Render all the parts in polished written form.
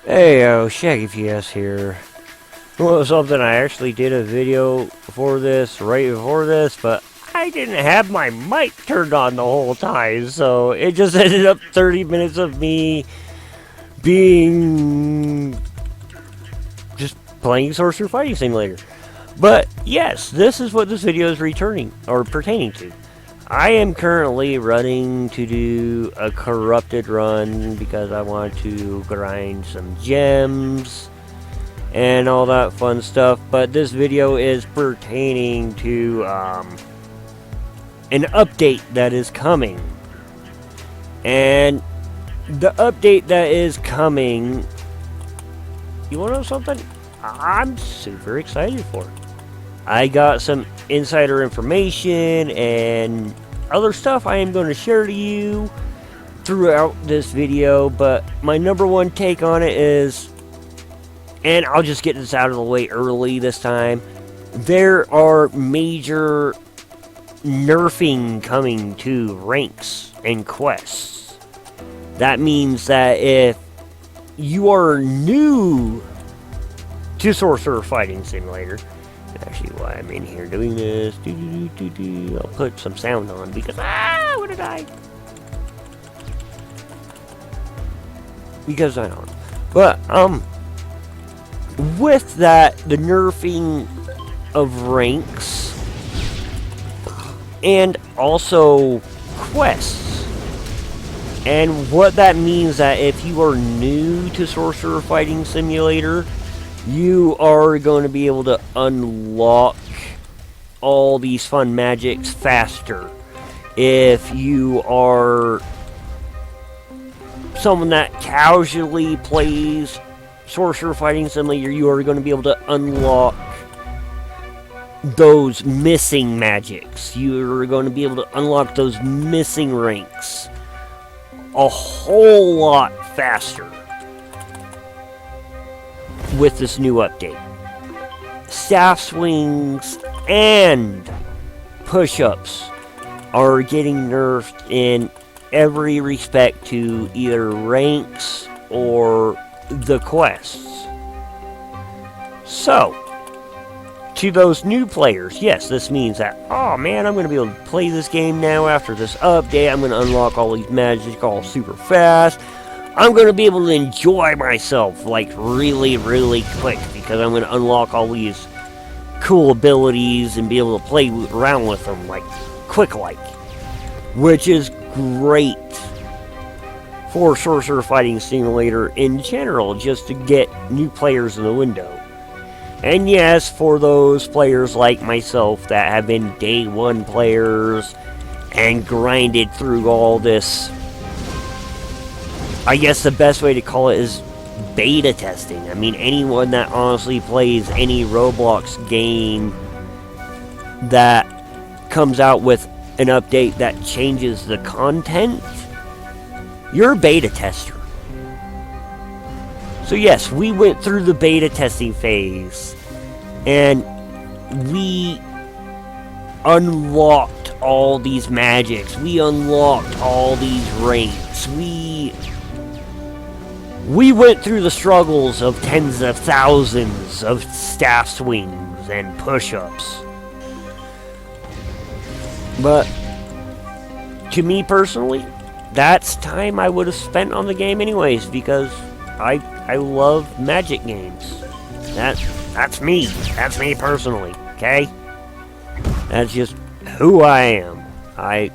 Hey, Shaggy PS here. Well, something I actually did a video for this, right before this, but I didn't have my mic turned on the whole time, so it just ended up 30 minutes of me being just playing Sorcerer Fighting Simulator. But yes, this is what this video is returning or pertaining to. I am currently running to do a corrupted run because I want to grind some gems and all that fun stuff, but this video is pertaining to an update that is coming. And the update that is coming, you want to know something? I'm super excited for it. I got some insider information and other stuff I am going to share to you throughout this video, but my number one take on it is, and I'll just get this out of the way early this time, there are major nerfing coming to ranks and quests. That means that if you are new to Sorcerer Fighting Simulator, actually why I'm in here doing this, I'll put some sound on because I would have died. Because I don't. But with that, the nerfing of ranks and also quests. And what that means that if you are new to Sorcerer Fighting Simulator, you are going to be able to unlock all these fun magics faster. If you are someone that casually plays Sorcerer Fighting Simulator, you are going to be able to unlock those missing magics. You're going to be able to unlock those missing ranks a whole lot faster with this new update. Staff swings and push-ups are getting nerfed in every respect to either ranks or the quests. So, to those new players, yes, this means that, oh man, I'm going to be able to play this game now after this update. I'm going to unlock all these magic all super fast. I'm going to be able to enjoy myself, like, really, really quick, because I'm going to unlock all these cool abilities and be able to play around with them, like, quick-like. Which is great for Sorcerer Fighting Simulator in general, just to get new players in the window. And yes, for those players like myself that have been day one players and grinded through all this, I guess the best way to call it is beta testing. I mean, anyone that honestly plays any Roblox game that comes out with an update that changes the content, you're a beta tester. So yes, we went through the beta testing phase, and we unlocked all these magics. We unlocked all these ranks. We went through the struggles of tens of thousands of staff swings and push-ups. But to me personally, that's time I would have spent on the game anyways, because I love magic games. That's me. That's me personally, okay? That's just who I am. I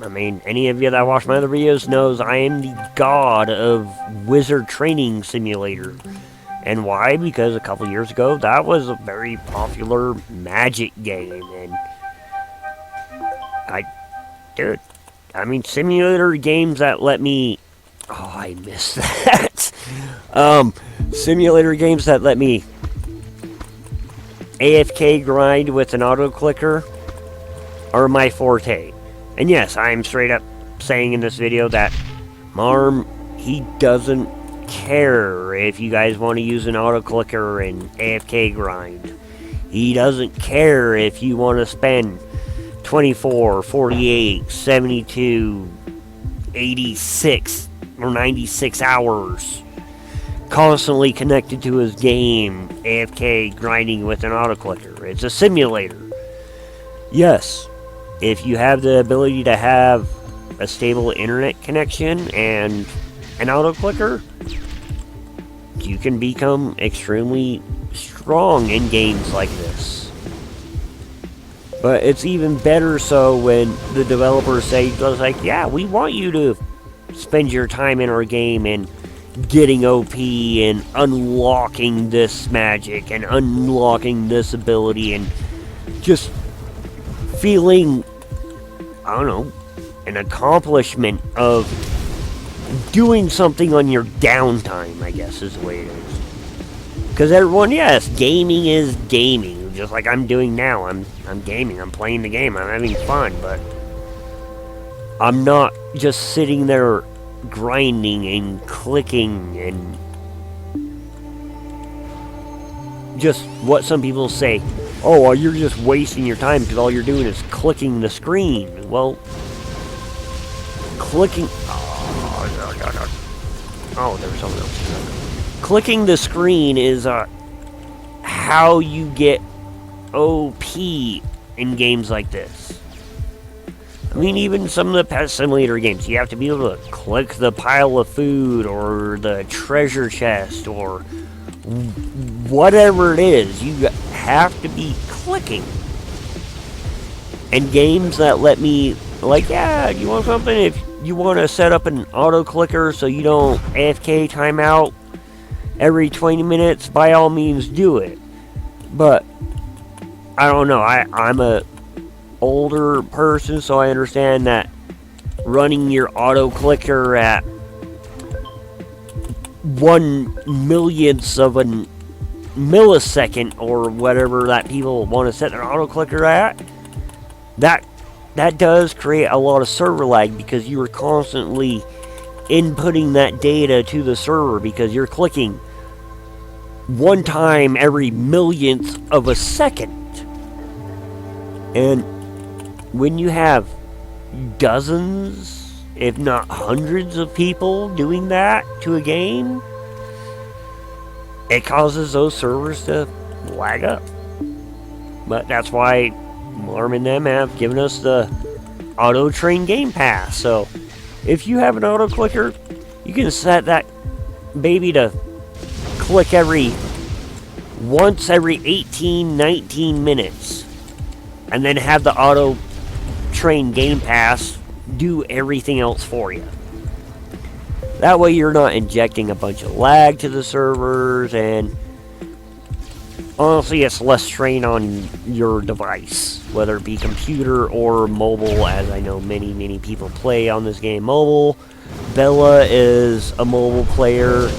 mean, any of you that watch my other videos knows I am the god of Wizard Training Simulator. And why? Because a couple years ago, that was a very popular magic game, and dude, I mean, simulator games that let me, oh, I missed that. Simulator games that let me AFK grind with an auto clicker are my forte. And yes, I'm straight up saying in this video that Marm, he doesn't care if you guys want to use an auto clicker and AFK grind. He doesn't care if you want to spend 24, 48, 72, 86 or 96 hours constantly connected to his game, AFK, grinding with an auto-clicker. It's a simulator. Yes, if you have the ability to have a stable internet connection and an auto-clicker, you can become extremely strong in games like this. But it's even better so when the developers say, like, yeah, we want you to spend your time in our game and getting OP and unlocking this magic and unlocking this ability and just feeling, I don't know, an accomplishment of doing something on your downtime, I guess is the way it is. Because everyone, yes, gaming is gaming, just like I'm doing now. I'm gaming, I'm playing the game, I'm having fun, but I'm not just sitting there grinding and clicking and just what some people say, oh, well, you're just wasting your time because all you're doing is clicking the screen. Well, clicking... Oh, there's something else. Clicking the screen is how you get OP in games like this. I mean, even some of the pet simulator games, you have to be able to click the pile of food or the treasure chest or whatever it is. You have to be clicking. And games that let me, like, yeah, you want something? If you want to set up an auto clicker so you don't AFK timeout every 20 minutes, by all means do it. But I don't know, I'm a older person, so I understand that running your auto clicker at 1/1,000,000th of a millisecond or whatever that people want to set their auto clicker at, that does create a lot of server lag because you are constantly inputting that data to the server because you're clicking one time every millionth of a second. And when you have dozens, if not hundreds of people doing that to a game, it causes those servers to lag up. But that's why Marm and them have given us the auto train game pass. So if you have an auto clicker, you can set that baby to click once every 18, 19 minutes. And then have the auto train game pass do everything else for you. That way you're not injecting a bunch of lag to the servers, and honestly it's less strain on your device, whether it be computer or mobile, as I know many people play on this game mobile. Bella is a mobile player.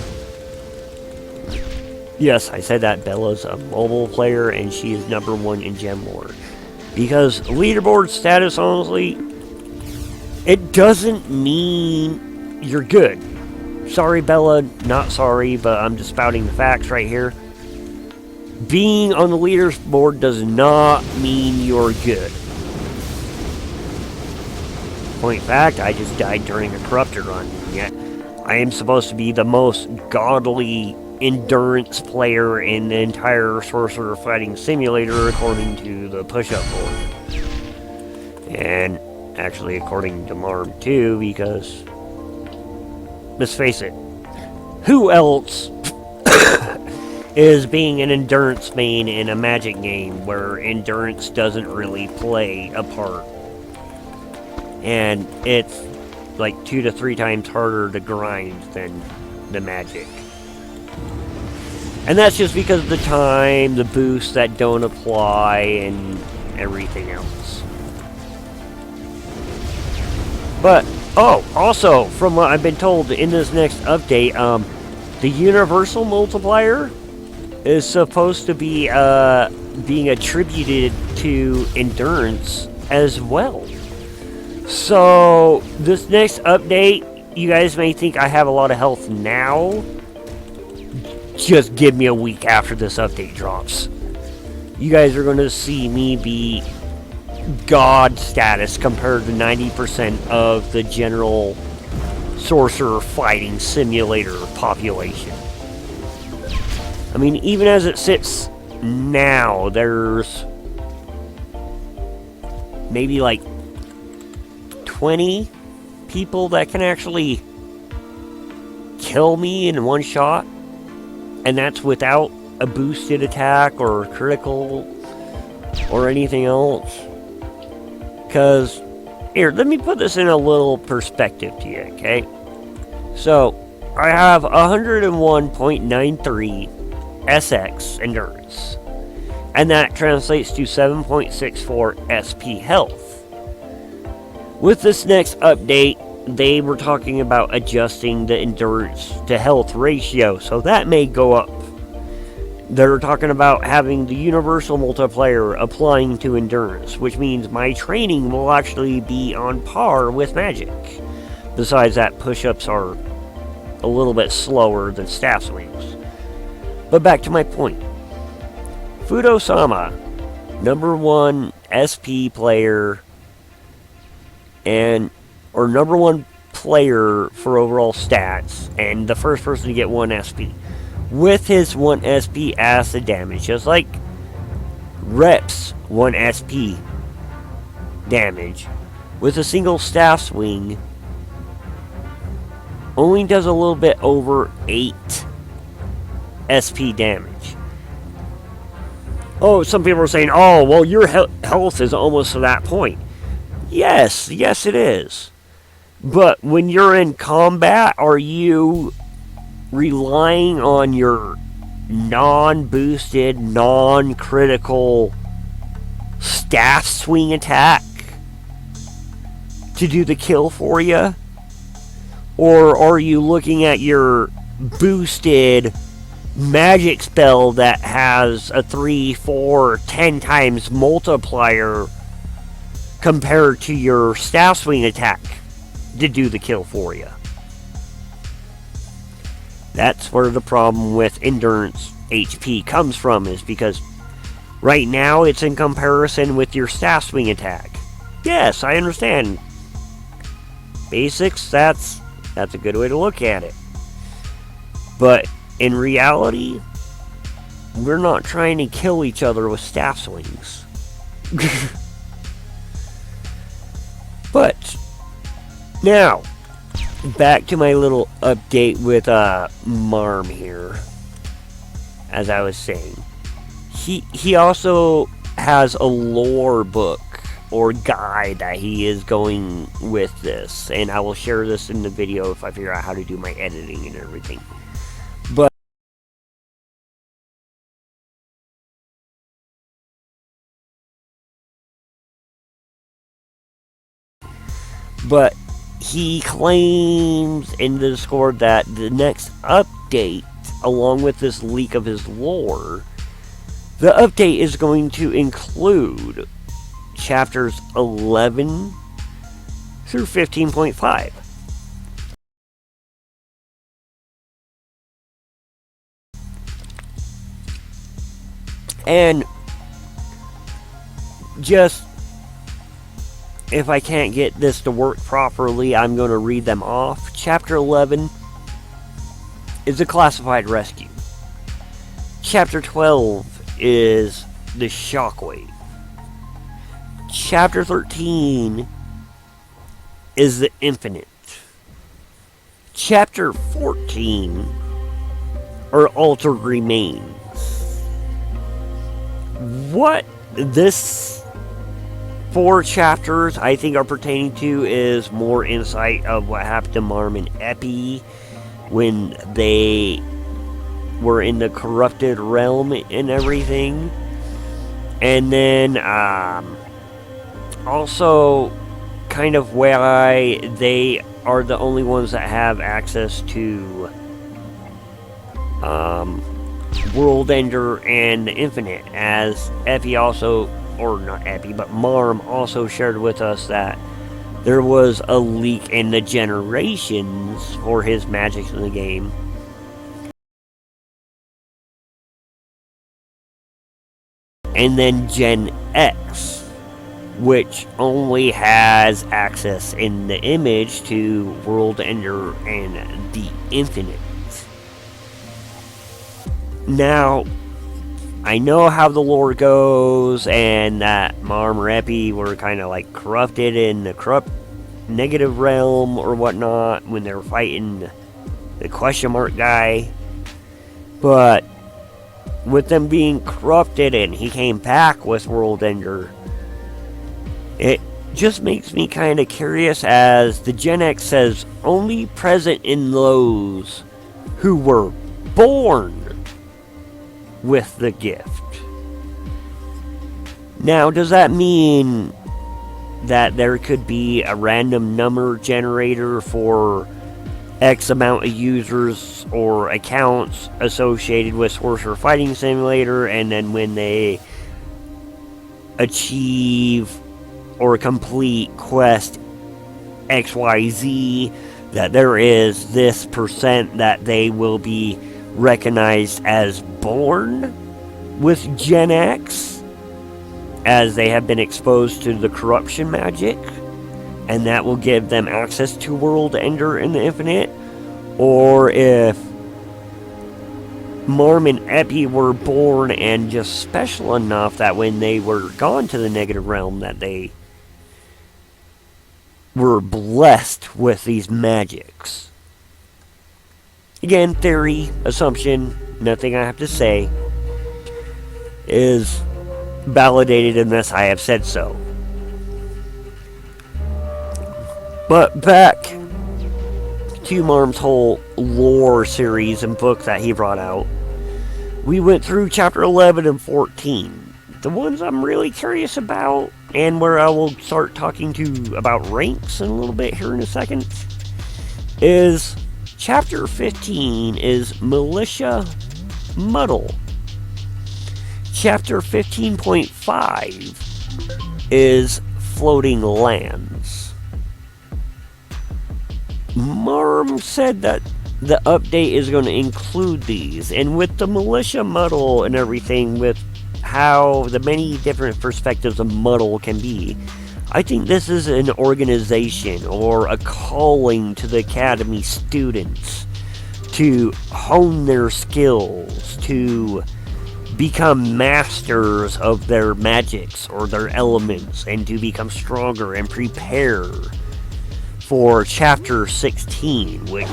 Yes, I said that. Bella's a mobile player and she is #1 in Gem Lore. Because leaderboard status, honestly, it doesn't mean you're good. Sorry, Bella, not sorry, but I'm just spouting the facts right here. Being on the leaderboard does not mean you're good. Point fact, I just died during a corrupted run, yet I am supposed to be the most godly endurance player in the entire Sorcerer Fighting Simulator according to the push-up board. And actually according to Marm too, because let's face it, who else is being an endurance main in a magic game where endurance doesn't really play a part? And it's like 2 to 3 times harder to grind than the magic. And that's just because of the time, the boosts that don't apply, and everything else. But, oh, also, from what I've been told in this next update, the universal multiplier is supposed to be being attributed to endurance as well. So, this next update, you guys may think I have a lot of health now. Just give me a week after this update drops. You guys are going to see me be God status compared to 90% of the general sorcerer fighting simulator population. I mean, even as it sits now, there's maybe like 20 people that can actually kill me in one shot, and that's without a boosted attack or critical or anything else. Because, here, let me put this in a little perspective to you, okay? So, I have 101.93 SX endurance, and that translates to 7.64 SP health. With this next update, they were talking about adjusting the endurance to health ratio, so that may go up. They're talking about having the universal multiplier applying to endurance, which means my training will actually be on par with magic. Besides that, push-ups are a little bit slower than staff swings. But back to my point. Fudo-sama, #1 SP player, or #1 player for overall stats, and the first person to get 1 SP. With his 1 SP acid damage, just like Rep's 1 SP damage, with a single staff swing, only does a little bit over 8 SP damage. Oh, some people are saying, oh, well, your health is almost to that point. Yes, it is. But when you're in combat, are you relying on your non-boosted, non-critical staff swing attack to do the kill for you? Or are you looking at your boosted magic spell that has a 3, 4, 10 times multiplier compared to your staff swing attack to do the kill for you? That's where the problem with endurance HP comes from, is because right now it's in comparison with your staff swing attack. Yes, I understand. Basics, that's a good way to look at it. But in reality, we're not trying to kill each other with staff swings. But now, back to my little update with Marm here. As I was saying, he also has a lore book or guide that he is going with this, and I will share this in the video if I figure out how to do my editing and everything. But he claims in the Discord that the next update, along with this leak of his lore, the update is going to include chapters 11 through 15.5. And just, if I can't get this to work properly, I'm going to read them off. Chapter 11 is a classified rescue. Chapter 12 is the shockwave. Chapter 13 is the infinite. Chapter 14 are altered remains. What this 4 chapters I think are pertaining to is more insight of what happened to Marm and Epi when they were in the corrupted realm and everything. And then also kind of why they are the only ones that have access to World Ender and the Infinite, as Epi also, or not Epi, but Marm also shared with us that there was a leak in the generations for his magics in the game. And then Gen X which only has access in the image to World Ender and the Infinite. Now, I know how the lore goes, and that Marm or Epi were kind of like corrupted in the corrupt negative realm or whatnot when they were fighting the question mark guy. But with them being corrupted and he came back with World Ender, it just makes me kind of curious, as the Gen X says only present in those who were born with the gift. Now, does that mean that there could be a random number generator for X amount of users or accounts associated with Sorcerer Fighting Simulator, and then when they achieve or complete quest XYZ, that there is this percent that they will be recognized as born with Gen X, as they have been exposed to the corruption magic, and that will give them access to World Ender in the Infinite? Or if Marm and Epi were born and just special enough that when they were gone to the negative realm that they were blessed with these magics. Again, theory, assumption, nothing I have to say is validated unless I have said so. But back to Marm's whole lore series and book that he brought out, we went through chapter 11 and 14. The ones I'm really curious about, and where I will start talking to about ranks in a little bit here in a second, is chapter 15 is Militia Muddle. Chapter 15.5 is Floating Lands. Marm said that the update is going to include these, and with the Militia Muddle and everything, with how the many different perspectives of Muddle can be, I think this is an organization or a calling to the Academy students to hone their skills, to become masters of their magics or their elements, and to become stronger and prepare for chapter 16, which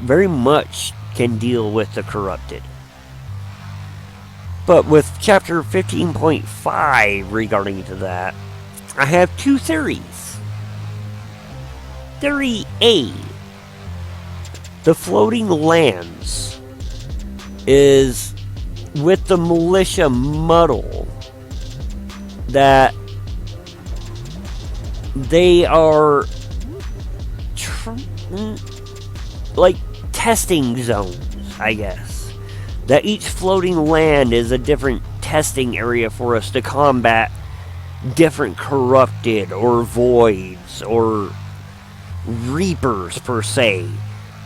very much can deal with the corrupted. But with chapter 15.5 regarding to that, I have two theories. Theory A, the floating lands is with the Militia Muddle, that they are like testing zones, I guess. That each floating land is a different testing area for us to combat different corrupted or voids or reapers per se,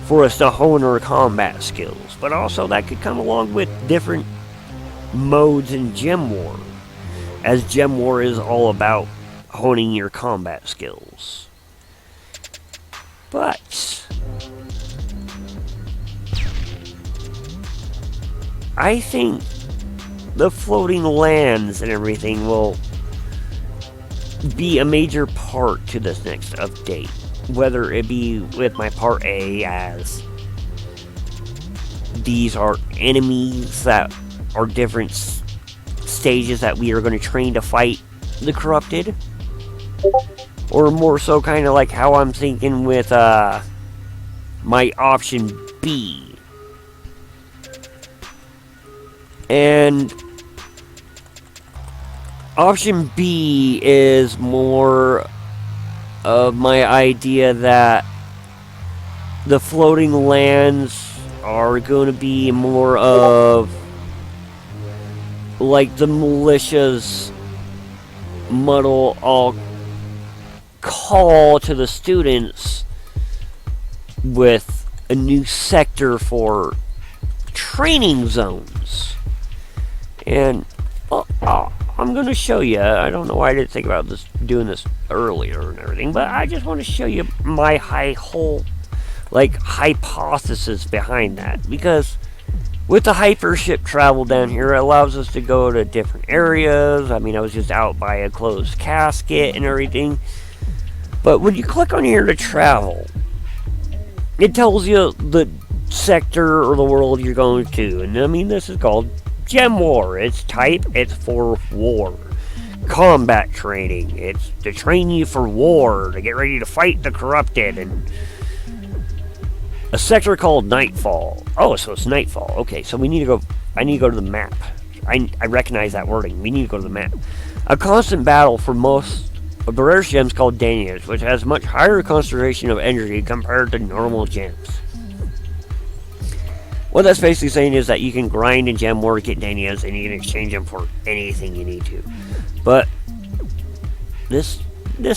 for us to hone our combat skills. But also that could come along with different modes in Gem War, as Gem War is all about honing your combat skills. But I think the floating lands and everything will be a major part to this next update, whether it be with my part A, as these are enemies that are different stages that we are going to train to fight the corrupted, or more so kind of like how I'm thinking with my option B. And option B is more of my idea that the floating lands are going to be more of like the militia's muddle all call to the students with a new sector for training zones. And I'm going to show you. I don't know why I didn't think about doing this earlier and everything, but I just want to show you my hypothesis behind that. Because with the hypership travel down here, it allows us to go to different areas. I mean, I was just out by a closed casket and everything. But when you click on here to travel, it tells you the sector or the world you're going to. And I mean, this is called Gem War. It's type, it's for war. Combat training, it's to train you for war, to get ready to fight the corrupted. And a sector called Nightfall. Oh, so it's Nightfall. Okay, so we need to go. I need to go to the map. I recognize that wording. We need to go to the map. A constant battle for most of the rare gems called Danias, which has much higher concentration of energy compared to normal gems. What that's basically saying is that you can grind in Gem War, get Danias, and you can exchange them for anything you need to. But this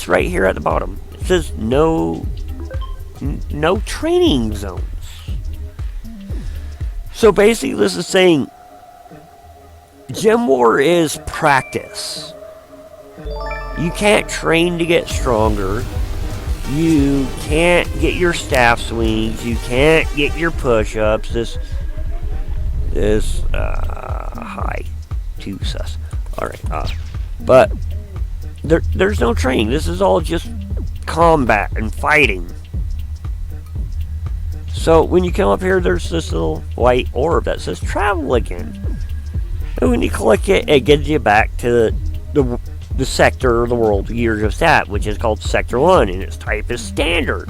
right here at the bottom, it says no training zones. So basically this is saying Gem War is practice. You can't train to get stronger. You can't get your staff swings. You can't get your push-ups. This high too sus. Alright, but there's no training. This is all just combat and fighting. So when you come up here, there's this little white orb that says travel again. And when you click it, it gets you back to the sector or the world you're just at, which is called Sector 1, and its type is standard.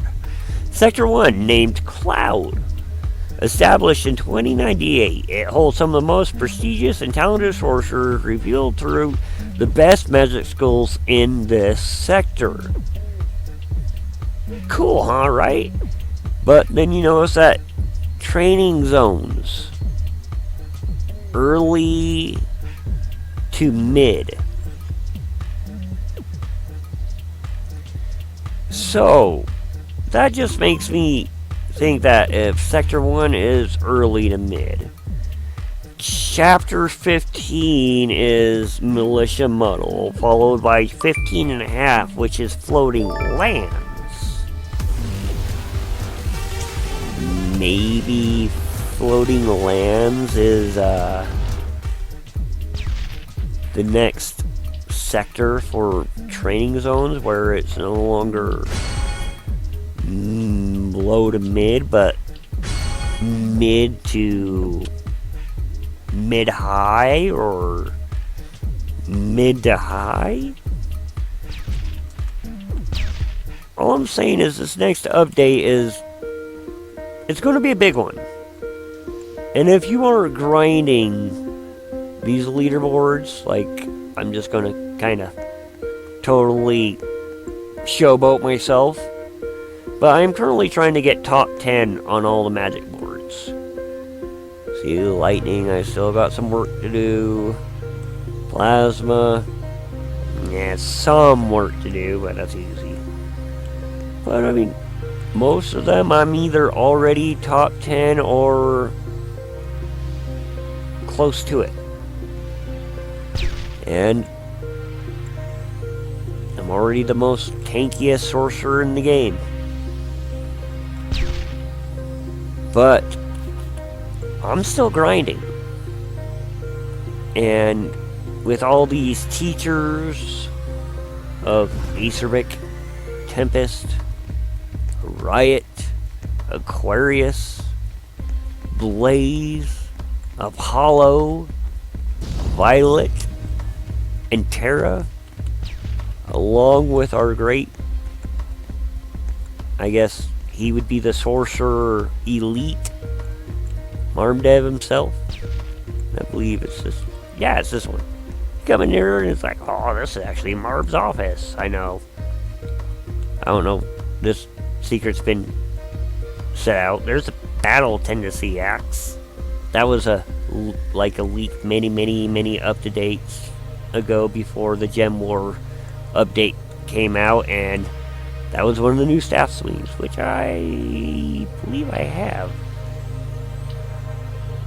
Sector 1, named Cloud. Established in 2098, it holds some of the most prestigious and talented sorcerers revealed through the best magic schools in this sector. Cool, huh, right? But then you notice that training zones, early to mid. So, that just makes me think that if Sector 1 is early to mid, Chapter 15 is Militia Muddle, followed by 15.5, which is Floating Lands. Maybe Floating Lands is the next sector for training zones, where it's no longer low to mid, but mid to mid-high, or mid to high. All I'm saying is this next update it's going to be a big one. And if you are grinding these leaderboards, like, I'm just going to kind of totally showboat myself, but I'm currently trying to get top 10 on all the magic boards. See, lightning, I still got some work to do. Plasma, yeah, some work to do, but that's easy. But I mean, most of them I'm either already top 10 or close to it. And I'm already the most tankiest sorcerer in the game. But I'm still grinding. And with all these teachers of Acerbic, Tempest, Riot, Aquarius, Blaze, Apollo, Violet, and Terra, along with our great, I guess he would be the Sorcerer Elite, MarmDev himself. I believe it's this. Yeah, it's this one. Coming near and it's like, oh, this is actually Marm's office. I know. I don't know. This secret's been set out. There's a battle tendency axe. That was a leak many up-to-dates ago before the Gem War update came out, and that was one of the new staff swings, which I believe I have.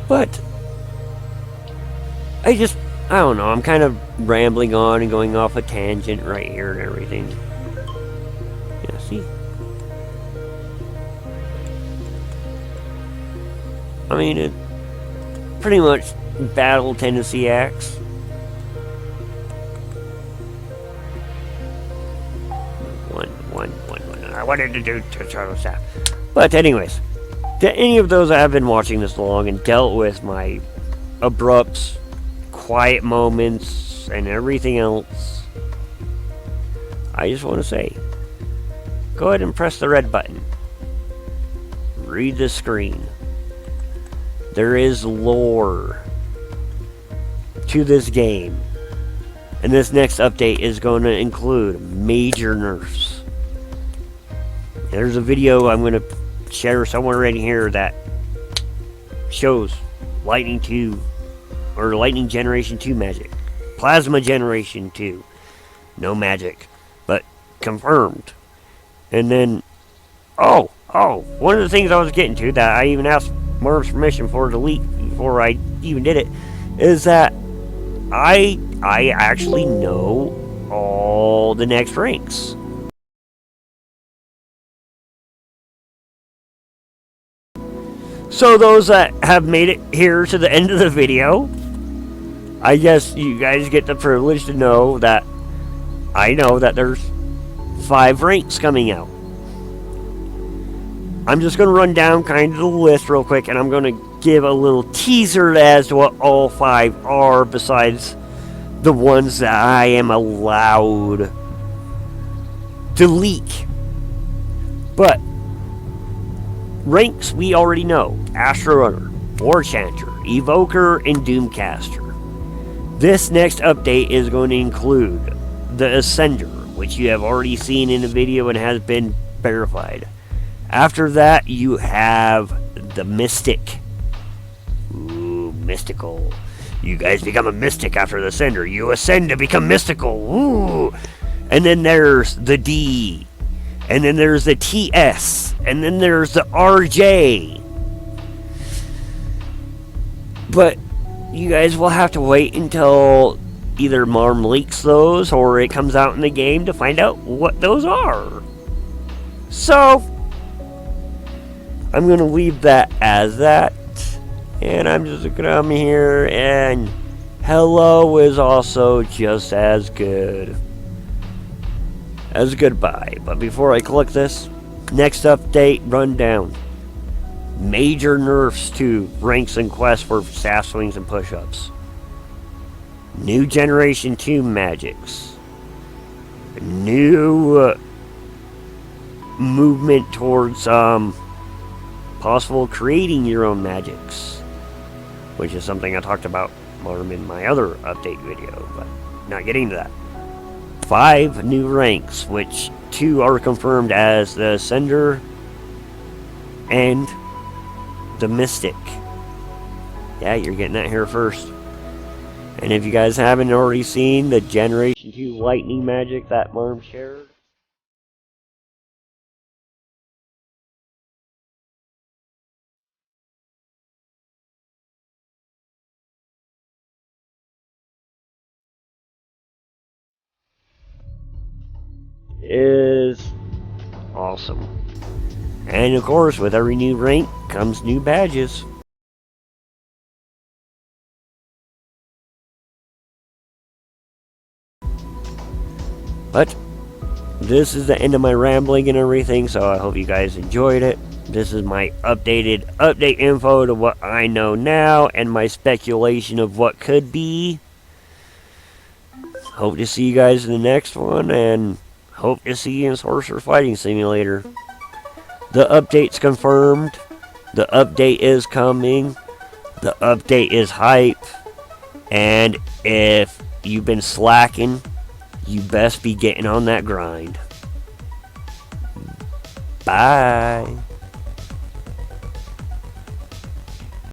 But I just I don't know, I'm kind of rambling on and going off a tangent right here and everything. Yeah, see? I mean, it pretty much battle tendency acts. One. I wanted to do turtle stuff. But anyways, to any of those that have been watching this long and dealt with my abrupt, quiet moments and everything else, I just want to say, go ahead and press the red button. Read the screen. There is lore to this game. And this next update is going to include major nerfs. There's a video I'm going to share somewhere right here that shows Lightning 2, or Lightning Generation 2 magic. Plasma Generation 2. No magic, but confirmed. And then, one of the things I was getting to that I even asked Marm's permission for to leak before I even did it, is that I actually know all the next ranks. So those that have made it here to the end of the video, I guess you guys get the privilege to know that I know that there's 5 ranks coming out. I'm just going to run down kind of the list real quick, and I'm going to give a little teaser as to what all 5 are besides the ones that I am allowed to leak. But ranks we already know: Astro Runner, War Chanter, Evoker, and Doomcaster. This next update is going to include the Ascender, which you have already seen in the video and has been verified. After that, you have the Mystic. Ooh, mystical. You guys become a mystic after the Ascender. You ascend to become mystical. Ooh. And then there's the D. And then there's the TS. And then there's the RJ. But you guys will have to wait until either Marm leaks those or it comes out in the game to find out what those are. So I'm going to leave that as that. And I'm just going to come here, and hello is also just as good as goodbye. But before I click this, next update rundown. Major nerfs to ranks and quests for staff swings and push-ups. New Generation 2 magics. New movement towards possible creating your own magics, which is something I talked about more in my other update video, but not getting to that. 5 new ranks, which 2 are confirmed as the Ascender and the Mystic. Yeah, you're getting that here first. And if you guys haven't already seen the Generation 2 lightning magic that Marm shared, is awesome. And of course, with every new rank comes new badges. But this is the end of my rambling and everything, so I hope you guys enjoyed it. This is my updated update info to what I know now and my speculation of what could be. Hope to see you guys in the next one, and hope to see you in Sorcerer Fighting Simulator. The update's confirmed. The update is coming. The update is hype. And if you've been slacking, you best be getting on that grind. Bye.